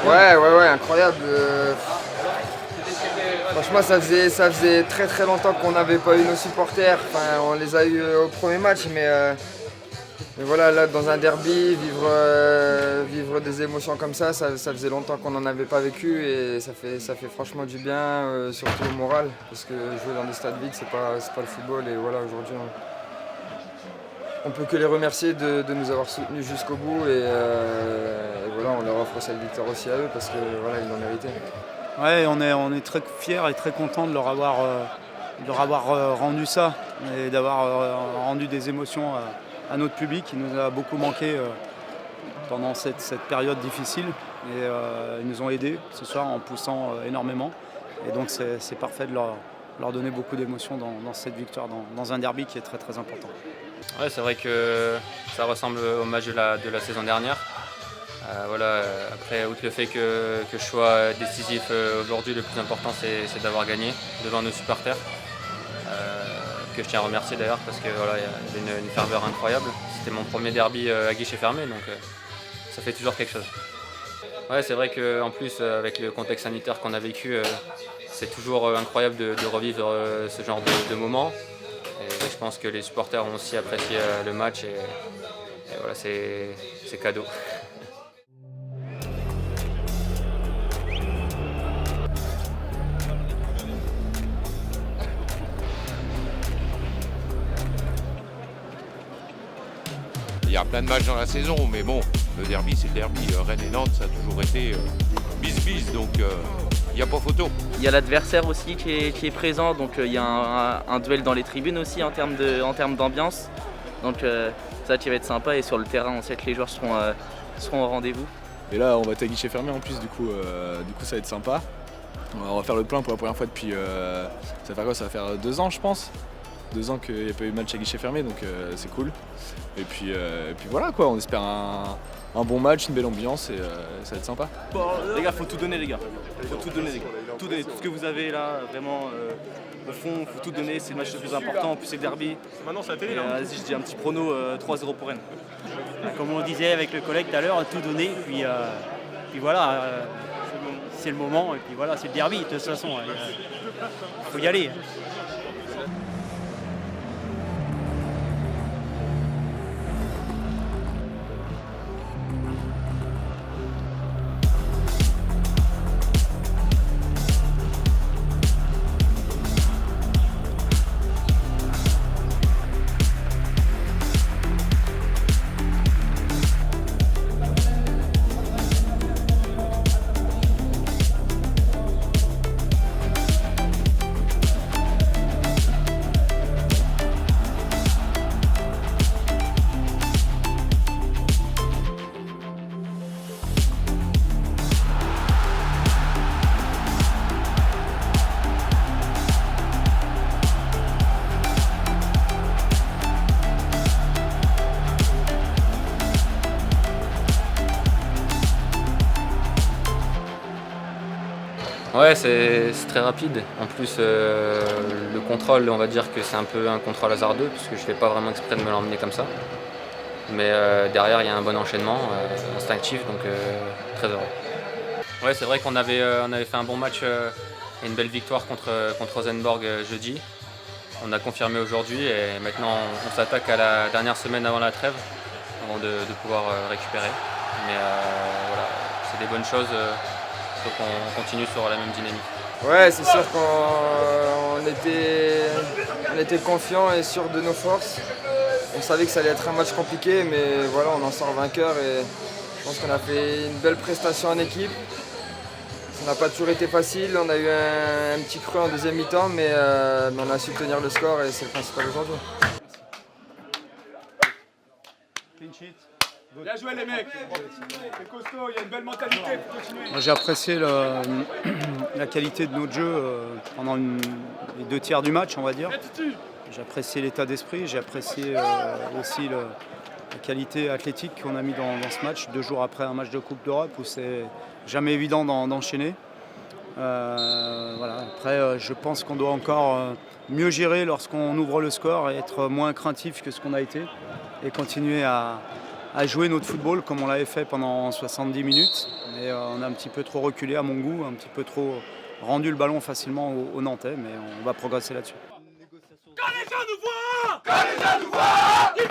Ouais, incroyable. Franchement, ça faisait très très longtemps qu'on n'avait pas eu nos supporters. Enfin, on les a eu au premier match, mais voilà, là, dans un derby, vivre des émotions comme ça faisait longtemps qu'on n'en avait pas vécu et ça fait franchement du bien, surtout au moral, parce que jouer dans des stades vides, c'est pas le football. Et voilà, aujourd'hui, on peut que les remercier de nous avoir soutenus jusqu'au bout et voilà, on leur offre cette victoire aussi à eux parce que voilà, ils l'ont mérité. Ouais, on est très fiers et très contents de leur avoir rendu ça et d'avoir rendu des émotions à notre public qui nous a beaucoup manqué pendant cette période difficile. Et ils nous ont aidés ce soir en poussant énormément. Et donc c'est parfait de leur donner beaucoup d'émotions dans cette victoire, dans un derby qui est très très important. Ouais, c'est vrai que ça ressemble au match de la saison dernière. Après, outre le fait que je sois décisif aujourd'hui, le plus important c'est d'avoir gagné devant nos supporters, que je tiens à remercier d'ailleurs parce que voilà, il y avait une ferveur incroyable. C'était mon premier derby à guichet fermé, donc ça fait toujours quelque chose. Ouais, c'est vrai qu'en plus avec le contexte sanitaire qu'on a vécu, c'est toujours incroyable de revivre ce genre de moments. Et je pense que les supporters ont aussi apprécié le match et voilà, c'est cadeau. Il y a plein de matchs dans la saison, mais bon, le derby c'est le derby. Rennes et Nantes, ça a toujours été bis-bis, donc il n'y a pas photo. Il y a l'adversaire aussi qui est présent, donc il y a un duel dans les tribunes aussi en termes d'ambiance. Donc ça qui va être sympa et sur le terrain on sait que les joueurs seront au rendez-vous. Et là on va être à guichet fermé en plus, du coup ça va être sympa. On va faire le plein pour la première fois depuis, ça va faire quoi? Ça va faire 2 ans je pense. 2 ans qu'il n'y a pas eu de match à guichet fermé, donc c'est cool. Et puis voilà quoi, on espère un bon match, une belle ambiance et ça va être sympa. Bon, les gars, faut tout donner les gars. Faut tout donner les gars. Tout donner, tout ce que vous avez là, vraiment au fond, faut tout donner, c'est le match le plus important, en plus c'est le derby. Maintenant c'est la télé là. Vas-y, je dis un petit prono 3-0 pour Rennes. Comme on disait avec le collègue tout à l'heure, tout donner, puis voilà, c'est le moment, et puis voilà, c'est le derby de toute façon. Il faut y aller. Ouais, c'est très rapide. En plus, le contrôle, on va dire que c'est un peu un contrôle hasardeux, puisque je ne fais pas vraiment exprès de me l'emmener comme ça. Mais derrière, il y a un bon enchaînement instinctif, donc très heureux. Ouais, c'est vrai qu'on avait fait un bon match et une belle victoire contre Rosenborg jeudi. On a confirmé aujourd'hui et maintenant on s'attaque à la dernière semaine avant la trêve, avant de pouvoir récupérer. Mais voilà, c'est des bonnes choses. Il faut qu'on continue sur la même dynamique. Ouais, c'est sûr qu'on était confiants et sûrs de nos forces. On savait que ça allait être un match compliqué, mais voilà, on en sort vainqueur et je pense qu'on a fait une belle prestation en équipe. Ça n'a pas toujours été facile, on a eu un petit creux en deuxième mi-temps, mais on a su tenir le score et c'est le principal aujourd'hui. Bien joué les mecs. C'est costaud, il y a une belle mentalité, faut continuer. J'ai apprécié la qualité de notre jeu pendant les 2 tiers du match, on va dire. J'ai apprécié l'état d'esprit, j'ai apprécié aussi la qualité athlétique qu'on a mis dans ce match, 2 jours après un match de Coupe d'Europe où c'est jamais évident d'enchaîner. Voilà. Après, je pense qu'on doit encore mieux gérer lorsqu'on ouvre le score et être moins craintif que ce qu'on a été et continuer à à jouer notre football comme on l'avait fait pendant 70 minutes. Mais on a un petit peu trop reculé à mon goût, un petit peu trop rendu le ballon facilement aux Nantais, mais on va progresser là-dessus. Quand les gens nous voient,